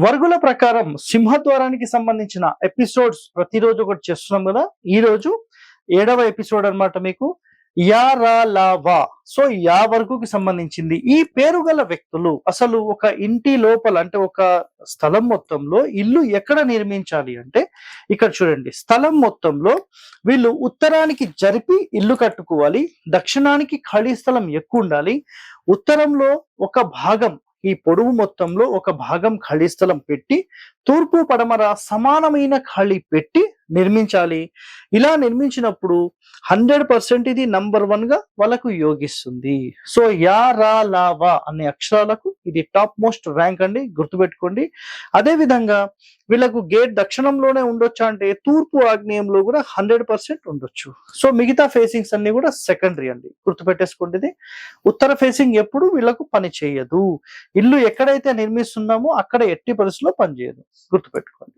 వర్గుల ప్రకారం సింహద్వారానికి సంబంధించిన ఎపిసోడ్స్ ప్రతిరోజు ఒకటి చేస్తున్నాం కదా. ఈ రోజు 7వ ఎపిసోడ్ అన్నమాట. మీకు యా రా లా వా. సో యా వర్గుకి సంబంధించింది. ఈ పేరు గల వ్యక్తులు అసలు ఒక ఇంటి లోపల అంటే ఒక స్థలం మొత్తంలో ఇల్లు ఎక్కడ నిర్మించాలి అంటే ఇక్కడ చూడండి. స్థలం మొత్తంలో వీళ్ళు ఉత్తరానికి జరిపి ఇల్లు కట్టుకోవాలి. దక్షిణానికి ఖాళీ స్థలం ఎక్కువ ఉండాలి. ఉత్తరంలో ఒక భాగం, ఈ పొడవు మొత్తంలో ఒక భాగం ఖాళీ స్థలం పెట్టి తూర్పు పడమర సమానమైన ఖాళీ పెట్టి నిర్మించాలి. ఇలా నిర్మించినప్పుడు 100% ఇది నంబర్ 1 గా వాళ్ళకు యోగిస్తుంది. సో యా రా లా వా అనే అక్షరాలకు ఇది టాప్ మోస్ట్ ర్యాంక్ అండి, గుర్తుపెట్టుకోండి. అదే విధంగా వీళ్ళకు గేట్ దక్షిణంలోనే ఉండొచ్చా అంటే తూర్పు ఆగ్నేయంలో కూడా 100% ఉండొచ్చు. సో మిగతా ఫేసింగ్స్ అన్ని కూడా సెకండరీ అండి, గుర్తుపెట్టేసుకోండి. ఇది ఉత్తర ఫేసింగ్ ఎప్పుడు వీళ్ళకు పని చేయదు. ఇల్లు ఎక్కడైతే నిర్మిస్తున్నామో అక్కడ ఎట్టి పరిస్థితుల్లో పనిచేయదు, గుర్తుపెట్టుకోండి.